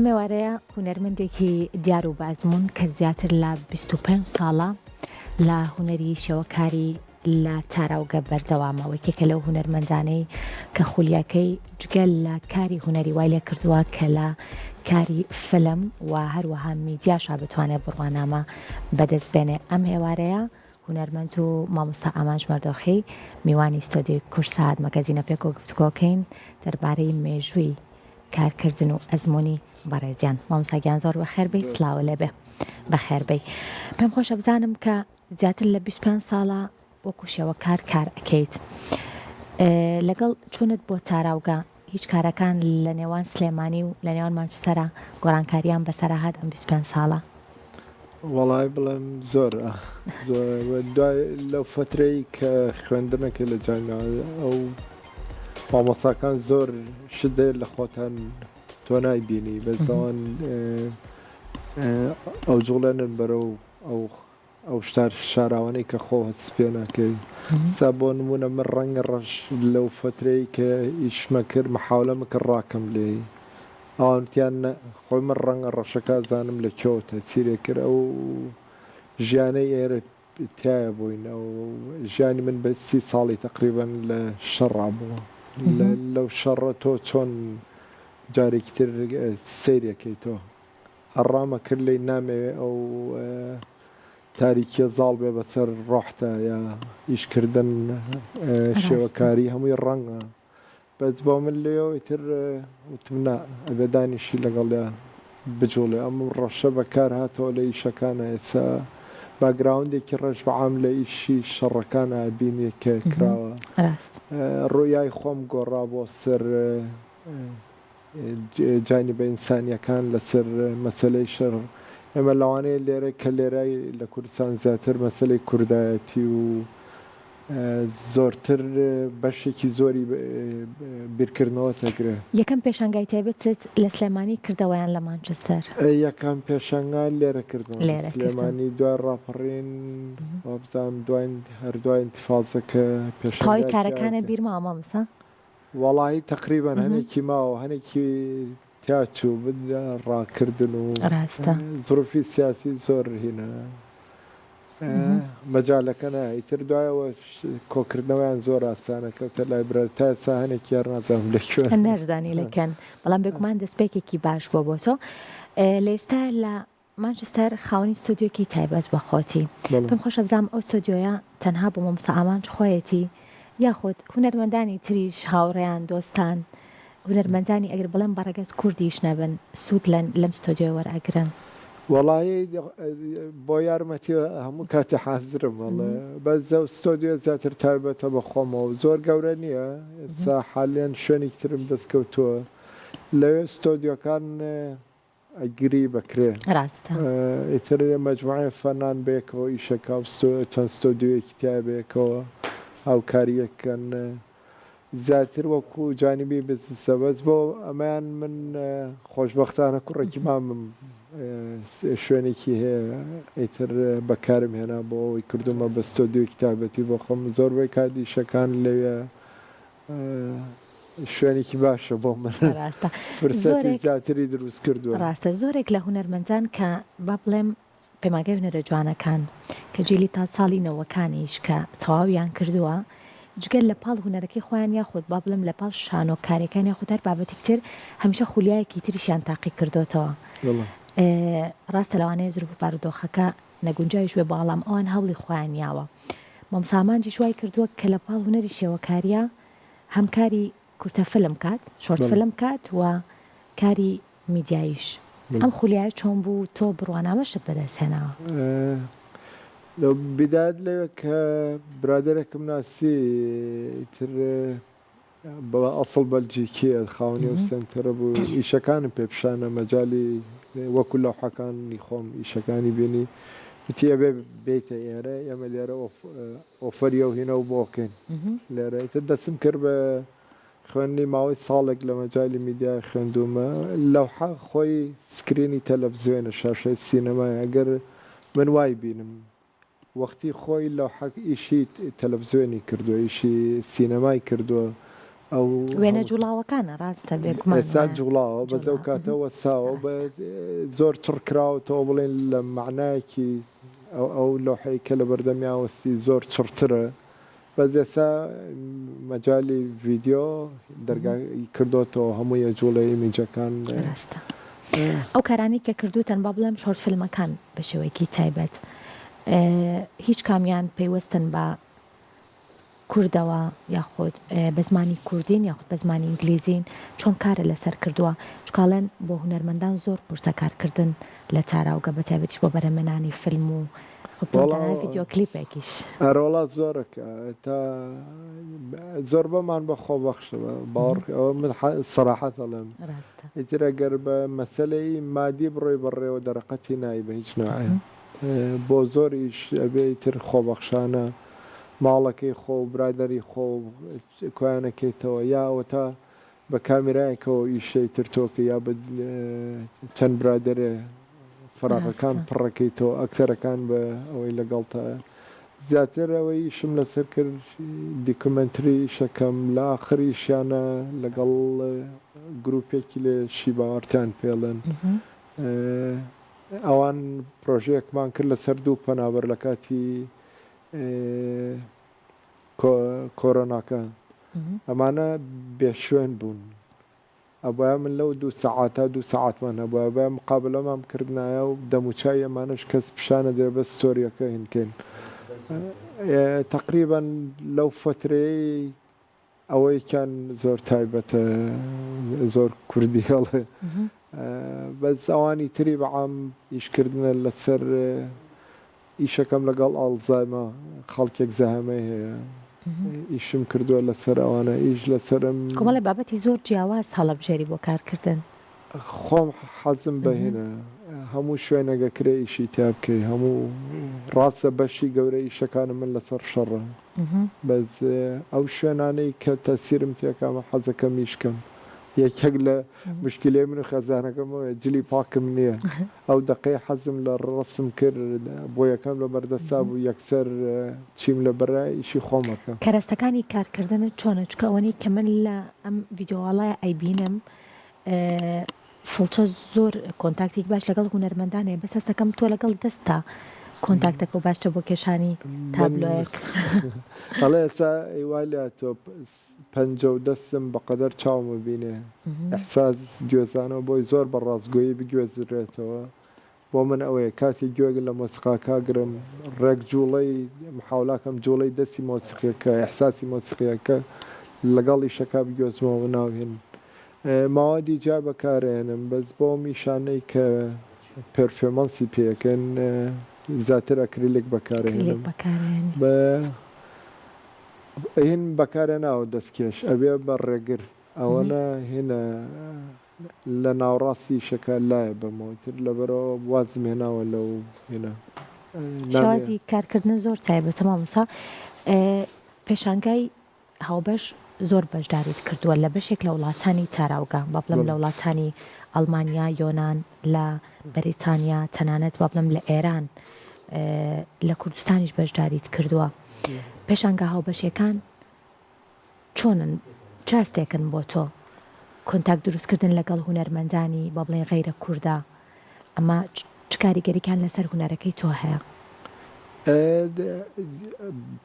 ئەمێوارەیە هونەرمەندێکی دیار و بازمون کە زیاتر لە 25 ساڵە لە هونەری شێوەکاری لە تاراوگە بەردەوامەوە کێکە لەو هونەرمەندانەی کە خولیاکەی جگەل لە کاری هونەری وای لێ کردووە کە لە کاری فلم و هەروەها میدیاشا بتوانێت بڕوانامە بەدەست بێنێ. ئەم ئێوارەیە هونەرمەند و مامۆستا ئامانج مەردۆخی میوانی ستۆدیۆی کورسات مەگەزینە پێک و گفتگۆکەین دەربارەی مێژووی کارکردن و ئەزمموی بەڕێزیان. مامۆستاگیان زۆر بەخێربەی سلااو لێبێ بەخێربەی. پێم خۆشە بزانم کە زیاتر لە 25 ساڵە وەکو شێوەکار کار ئەکەیت. لەگەڵ چوونت بۆ تاراوگە هیچ کارەکان لە نێوان سلێمانی و لە نێوان مانچستەرە گۆڕانکاریان بەسەر هات ئەم 25 ساڵە؟ وەڵای بڵێم زۆر دوای لەو فترەی کە خوێندنەکە لە جانا ئەو مامۆستاکان زۆر شدێ لە خۆتان تۆ نایبینی بەزەوان ئەو جوڵێنن بەرەو ئەو شتار شاراوانەی کە خۆ هەست پێ ناکەی. سا بۆ نمونە من ڕەنگە ڕەش لەو فترەی کە ئیشمە کرد محاولەمە کرد ڕاکەم لێ ئەوانتیان خۆی من ڕەنگە ڕەشەکە زانم لە کێوە تەسیرێ کرد ئەو ژیانەی ئێرە تایە بووین ئەو ژیانی من بە 30 ساڵی تقریبەن لە شەڕا بووە لەو شەڕە تۆ چۆن جارێکی تر سەیرەکەیتەوە هەڕامە کرد لی نامەوێ ئەو تاریکیە زاڵ بێ بەسەر ڕۆحتە یا ئیشکردن شێوەکاری هەمووی ڕەنگە بەس بۆ من لێەوە ئیتر وتمنا ئەبێدانیشی لەگەڵە بجوڵێ ئەم ڕەشە بەکار هاتەوە لە ئیشەکانە ئێستا باگراوندێکی ڕێژ بەعام لە ئیشی شەڕەکانە بینێ کە کراوە ڕوویای خۆم گۆڕا بۆ سەر جانیبە ئینسانیەکان لەسەر مەسەلەی شەڕ. ئێمە لەوانەیە لێرە کە لێرای لە کوردستان زیاتر مەسەلەی کوردایەتی و زۆرتر بەشێکی زۆری بیرکردنەوە تەگرێ. یەکەم پێشانگای تایبەت لە سلێمانی کردەوەیان لە مانچستەر؟ یەکەم پێشانگا لێرە کردەوە سلێمانی دوای ڕاپەڕین بزانم دوای هەردوای انتفاضەکە پێشەوەی کارەکانە بیرماوە مامۆستا؟ وەڵاهی تەقریبەن هەنێکی ماوە هەنێکی تیاچوو ڕاکردن و زروفی سیاسی زۆر هینە مەجالەکە ئیتر دوایەوە کۆکردنەوەیان زۆر ئاسانە کەوتە لای برا تا ئێستا هەنێکی یار نازانم لەکوێ نەشدانی لەکەن بەڵام بێگومان دەستپێکێکی باش بۆ بۆ تۆ. لە ئێستا لە مانچستەر خاوەنی ستۆدیۆکی تایبەت بە خۆتی. پێم خۆشە بزانم ئەو ستۆدیۆیە تەنها بۆ مامۆستا ئامانج خۆیەتی یاخود هونەرمەندانی تریش هاوڕێیان دۆستان هونەرمەندانی ئەگەر بڵێم بەڕێگەز کوردیش نەبن سوود لەم ستۆدیۆ وەرئەگرن؟ وەڵایی بۆ یارمەتی هەموو کاتی حازرم بەس ئەو ستۆدیۆ زیاتر تایبەتە بە خۆمەوە زۆر گەورە نییە ئێستا حالیان شوێنی ترم دەستکەوتووە لەوێ ستۆدیۆکان ئەگری بکرێ ڕاستە ئیتر مەجموعەی فەنان بێکەوە ئیشەکە چەند ستۆدیۆیەکی تیا بێکەوە هاوکاریەکەن زیاتر وەکو جانیبی بزنسە بەس بۆ ئەمەیان من خۆشبەختانە کوڕێکی مامم شوێنێکی هەیە ئیتر بەکارم هێنا بۆ ئەوی کردومە بە ستۆدیۆ کتابەتی بۆ خۆم زۆربەی کاردیشەکان لەوێ شوێنێکی باشە بۆ من فرسەتی زیاتری دروست کردووە. ڕاستە زۆرێک لە هونەرمەندان کە با بڵێم پێماگەی هونەرە جوانەکان کە جێلی تا ساڵی نەوەکانیش کە تەواویان کردووە جگەل لە پاڵ هونەرەکەی خۆیان یاخود با بڵێم لە پاڵ شانۆکاریەکان یاخود هەر بابەتی تر هەمیشە خولیایەکی تریشیان تاقی کردوتەوە. ڕاستە لەوانەیە زروف بارودۆخەکە نەگونجایش بێ بەڵام ئەوان هەوڵی خۆیان یاوە. مامۆستا ئامانجی شوای کردووە کە لە پاڵ هونەری شێوەکاریە هەمکاری کورتە فلم کات شۆرت فلم کات و کاری میدیاییش. ئەم خولیایە چۆن بوو تۆ بڕوانامەشت بەدەستهێناوە؟ لەو بیداد لەوێ کە برادێرێکم ناسی تر بە ئەسڵ بەلجیکیە خاوەنی و سنتەرە بوو ئیشەکانم پێپشانە مەجای وەکو لەوحەکانی خۆم ئیشەکانی بینی وتی ئەبێ بێتە ئێرە ئێمە لێرە ئۆفەریە و هینە و بۆکەین لێرە ئیتر دەستم کرد بە خوێندنی ماوەی ساڵێک لە مەجای میدیای خوێندومە لەوحە خۆی سکرینی تەلەڤیزیۆنە شاشەی سینەمای ئەگەر من وای بینم وەختی خۆی لەوحە ئیشی تەلەڤیزیۆنی کردووە ئیشی سینەمای کردووە ئەو وێنە جوڵاوەکانە ڕاستە بێکمان ئێستا جوڵاوە بە زەو کاتەوە ساوە بە زۆر چڕکراوەوە بڵێن لە معنایەکی ئەو لۆحەی کە لە بەردەمیاوەستی زۆر چڕترە بەس ئێستا مەجای ڤیددیۆ دەرگای کردوتەوە هەمووی جوڵە ئیمیجەکان ڕاستە ئەو کارانی کە کردوتەن با بڵێم شۆرت فیلمەکان بە شێوەیەکی تایبەت هیچ کامیان پەیوەستن بە کوردەوە یاخود بە زمانی کوردین یاخود بە زمانی ئینگلیزین چۆن کارە لەسەر کردووە چکاڵێن بۆ هونەرمەندان زۆر پرسە کارکردن لە تاراوگە بە تایبەتیش بۆ بەرەمەنانی فیلم و ڤیددیۆ کلیپێکیش ئەرۆڵات زۆرەکە تا زۆر بەمان بە خۆبەخشەوە باوەڕ من سەراحەت دەڵێم ئیتر ئەگەر بە مەسەلەی مادی بڕۆی بەڕێوە دەرەقەتی نایی بە هیچ نوعە بۆ زۆریش ئەبێ ئیتر خۆبەخشانە ماڵەکەی خۆ برادری خۆ کویانەکەیتەوە یاوە تا بە کامێرایەکەوە ئیشەی ترتۆکە یا بە چەند برادرێ فراغەکان پڕەکەیتەوە ئەکتەرەکان بە ئەوەی لەگەڵتە زیاتر ئەوەی شم لەسەر کرد دیکومنتری شەکەم لە ئاخریشیانە لەگەڵ گرروپێکی لێ شی باوەڕتیان پێڵێن ئەوان پرۆژەیەکمان کرد لەسەر دوو پەنابەر لە کاتی کۆرۆناکە ئەمانە بێشوێن بوون ئەبە من لەو 2 سەعاتە 2 سەعاتمان هەبووە بە مقابلەمان کردنایە و دەموچای ئەمانش کەس پیشانە درێ بە ستۆریەکە هینکەین تقریبا لەو فترەی ئەوەیکیان زۆر تایبەتە زۆر کوردی هەڵێ بەس ئەوانی تری بەعام ئیشکردنە لەسەر ئیشەکەم لەگەڵ ئاڵزایمە خەڵکێک زەهەمەی هەیە ئیشم کردووە لەسەر ئەوانە ئیش لەسەرم کۆمەڵی بابەتی زۆر جیاواز هەڵەبژێری بۆ کارکردن خۆم حەزم بەهێنە هەموو شوێنەگەکرێ ئیشی تا بکەی هەموو ڕاستە بەشی گەورە ئیشەکانم من لەسەر شەڕە بەس ئەو شوێنانەی کە تەسیرم تێکامە حەزەکەم میشکەم یەکێک لە مشکلێ من و خەزانەکەمەوە جلی پاکم نییە ئەو دقی حەزم لە ڕسم کرد بۆ یەکەم لە بەردەستا بوو یەکسەر چیم لە بەرای ئیشی خۆمەکە کەرەستەکانی کارکردنت چۆنە چکەوەنی کە من لە ئەم ڤیددیۆوەڵای ئەیبینم فڵچە زۆر کۆنتاکتێک باش لەگەڵ هونەرمەندانێ بەس هەستەکەم تۆ لەگەڵ دەستە کۆنتاکتەکە و باشتە بۆ کێشانی تابلۆیەک هەڵێ ئێستا ئیوالیا تۆ پەنجە و دەستم بەقەدەر چاومە بینێ ئەحساس گوێزانەوە بۆی زۆر بە ڕاستگۆیی بگوێزرێتەوە بۆ من ئەوەیە کاتی گوێگە لە مۆسیقاکاگرم ڕێک جوڵەی محاولاکەم جوڵەی دەستی مۆسیقیەکە ئەحساسی مۆسیقیەکە لەگەڵ ئیشەکە بگوێزمەوە ناوهێن ماوەدی جا بەکارێنم بەس بۆ میشانەی کە پرفێمەنسی پێەکەن زیاتر ئەکریلێک بەکارێنم بە هین بەکارە ناوە دەستکێش ئەبێ بە ڕێگر ئەوەنە هێنە لە ناوڕاستی شەکە لایە بەمەوتر لەبەرەوە وازم هێناوە لەو هێنە شازی کارکردن زۆر تایبەتە مامۆستا پێشانگای هاوبەش زۆر بەشداریت کردووە لە بەشێک لە وڵاتانی تاراوگە با بڵم لە وڵاتانی ئەڵمانیا یۆنان لە بەریتانیا تەنانەت با بڵم لە ئێران لە کوردستانیش بەشداریت کردووە پێشانگە هاوبەشیەکان چۆنن چاستێکن بۆ تۆ کۆنتاکت دروستکردن لەگەڵ هونەرمەندانی با بڵێن غەیرە کووردە ئەمە چ کاریگەریکان لەسەر هونەرەکەی تۆ هەیە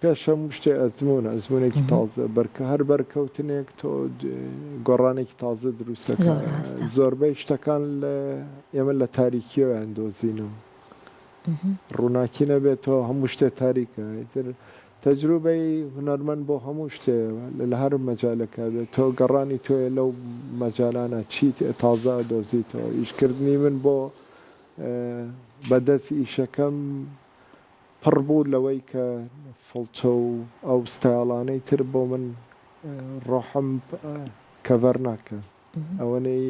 پێشەم شتێ ئەزمونێکی تازە بەرکە هەر بەرکەوتنێک تۆ گۆڕانێکی تازە دروستەکە زۆربەی شتەکان لە ئێمە لە تاریکیەوە ئەندۆزینەوە ڕووناکی نەبێتەوە هەموو شتێ تاریکە تەجروبەی هونەرمەند بۆ هەموو شتێ لە هەر مەجالەکە بێت تۆ گەڕانی تۆیە لەو مەجالانە چیت تازە دۆزیتەوە ئیشکردنی من بۆ بەدەست ئیشەکەم پڕ بوو لەوەی کە فڵچە و ئەو ستایڵانەی تر بۆ من ڕۆحم کەڤەر ناکە ئەوەنەی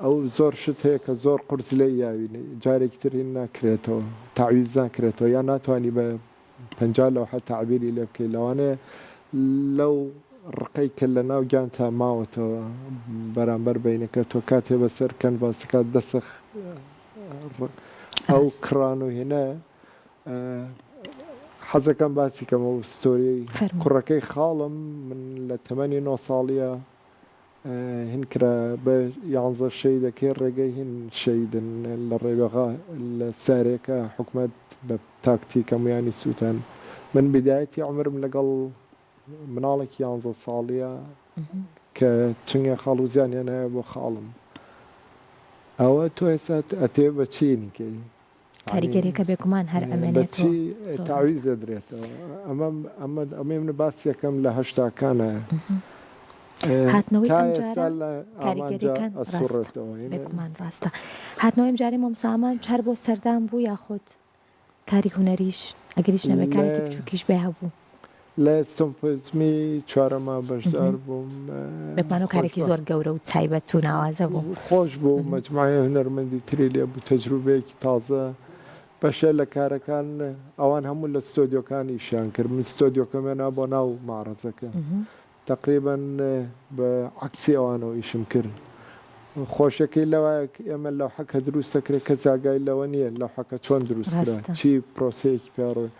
ئەو زۆر شت هەیە کە زۆر قورس لێ یاوی جارێکترین ناکرێتەوە تاویز ناکرێتەوە یا ناتوانانی بە 50 لەوحە تعبیری لێ بکەیت لەوانەیە لەو ڕقەی کە لە ناو گیان تا ماوەتەوە بەرامبەر بینەکە تۆ کاتێ بەسەر کەنڤاسەکە دەسەخ ئەو کڕان و هێنە حەزەکەم باسی کەمەوە ستۆریی فەرموو. کوڕەکەی خاڵم من لە تەمەنی 9 ساڵیە هین کرا بە 11 شەیدەکەی ڕێگەی هین شەیدن لە ڕێبەغا لە سارێکە حکومەت بە تاکتیکە مویانی سووتان من بدایەتی عمرم لەگەڵ مناڵێکی 11 ساڵیە کە چنگە خاڵوزیانیان هەیە بۆ خاڵم ئەوە تۆ ئێستا ئەتێ بە چینیکەی کاریگەریەکە بێگومان هەر ئەمێنێتەوە تاویز دەدرێتەوە ئەمە من باسی یەکەم لە هەشتاکانە هاتنەوەی کاریگەریەکان بێگومان ڕاستە هاتنەوەی ئەم جارێ مامۆسامان چار بۆ سەردان بوو یاخود کاری هونەریش ئەگەریش نەبێ کارێکی بچووکیش بێ هەبوو لە سمپۆزمی چوارەما بەشدار بووم بێگومان و کارێکی زۆر گەورە و تایبەت و ناوازە بوو خۆش بوو مەجموعە هونەرمەندی تری لێ بوو تەجروبەیەکی تازە بەشە لە کارەکان ئەوان هەموو لە ستۆدیۆکانی شیان کرد من ستۆدیۆکەمێنا بۆ ناو ماڕەزەکە تقریبا بە عکسی ئەوانەوە ئیشم کرد خۆشەکەی لەوە ئێمە لەو حەکە دروست دەکرێت کە جاگای لەوە نییە لەو حەکە چۆن دروست کرا چی پرۆسەیەکی پێڕۆی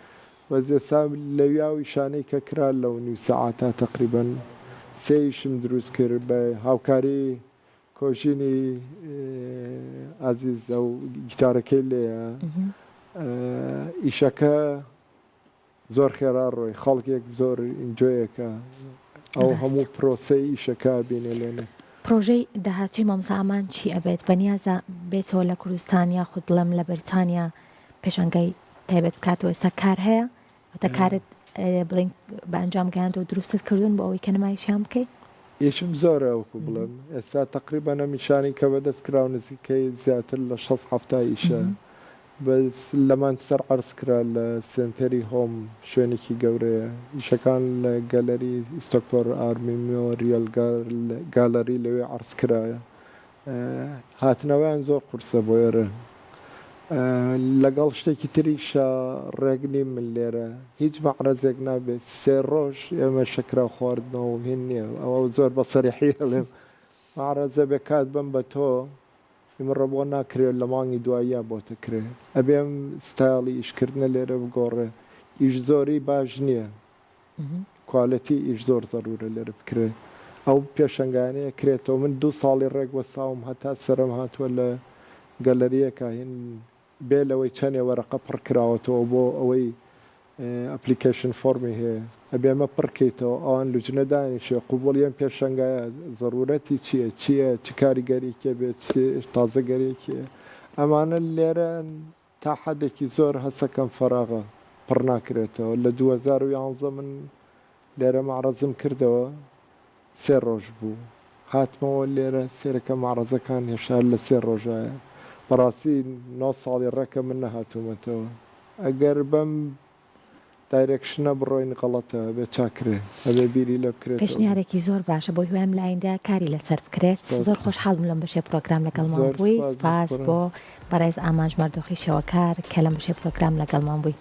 وەزێستا لەویاوی شانەی کە کرا لەو نیو سەعاتە تقریبا سێیشم دروست کرد بە هاوکاری کۆژینی ئازیز ئەو گیتارەکەی لێە ئیشەکە زۆر خێرا ڕۆی خەڵکێک زۆر ئینجۆیەکە ئەو هەموو پرۆسەی ئیشەکە بینێ لێنێ پرۆژەی داهاتوی مامۆسامان چی ئەبێت بەنیازە بێتەوە لە کوردستان یاخود بڵێم لە بەریتانیا پێشەنگای تایبەت بکاتەوە ئێستا کار هەیە وتە کارت بڵین بە ئەنجام گەیاندەوە دروستت کردوون بۆ ئەوەی کە نمایشیان بکەیت ئیشم زۆرە وەکو بڵێم ئێستا تقریبا نەمیشانی کە بەدەست کراو نزیکەی زیاتر لە 6 ئیشە بەس لەمان سەر عرس کرا لە سنتەری هۆم شوێنێکی گەورەیە ئیشەکان لە گەلەری ئیستۆکپۆر ئارمی مۆریەل گالەری لەوێ عرس کرایە هاتنەوەیان زۆر قورسە بۆ ئێرە لەگەڵ شتێکی تریشە ڕێگنی من لێرە هیچ مەعرەزێک نابێت سێ ڕۆژ ئێمە شەکرا خواردنەوە هین نییە ئەوە زۆر بە سەریحی هەڵێم مەعرەزە بێ کات بم بە تۆ ئمڕە بۆ ناکرێت لە مانگی دواییە بۆتە کرێ ئەبێم ستایڵی ئیشکردنە لێرە بگۆڕێ ئیش زۆری باش نییە کوالەتی ئیش زۆر زەرورە لێرە بکرێ ئەو پێشنگانەیە کرێتەوە من 2 ساڵی ڕێک وەساوم هەتا سەرم هاتووە لە گەلەریەکە هین بێ لەوەی چەندێ وەرەقە پڕ کراوەتەوە بۆ ئەوەی ئەپلیکیشن فۆرمی هەیە ئەبێمە پڕکەیتەوە ئەوان لوجنە دانیشێ قوبوڵیان پێشەنگایە ضرورەتی چییە چ کاریگەریکێ بێت تازەگەرێکیە ئەمانە لێرە تا حەدێکی زۆر هەسەکەم فەراغە پڕ ناکرێتەوە لە 2011 من لێرە مەعرەزم کردەوە 3 ڕۆژ بوو هاتمەوە لێرە سێرەکە مەعرەزەکان هێشار لە 3 ڕۆژایە بەڕاستی 9 ساڵی ڕەکە من نەهاتوومەتەوە ئەگەر بەم دایرێکشنە بڕۆین غەڵەتە بێ چاکرێ ئەبێ بیری لە بکرێت پێشنیارێکی زۆر باشە بۆی هوێم لایەندا کاری لەسەر بکرێت زۆر خۆشحاڵم لەم بەشێ پرۆگرام لەگەڵمان بووی سپاس بۆ بەڕێز ئامانج مەردۆخی شەوەکار کە لەم بەشێ پرۆگرام لەگەڵمان بووی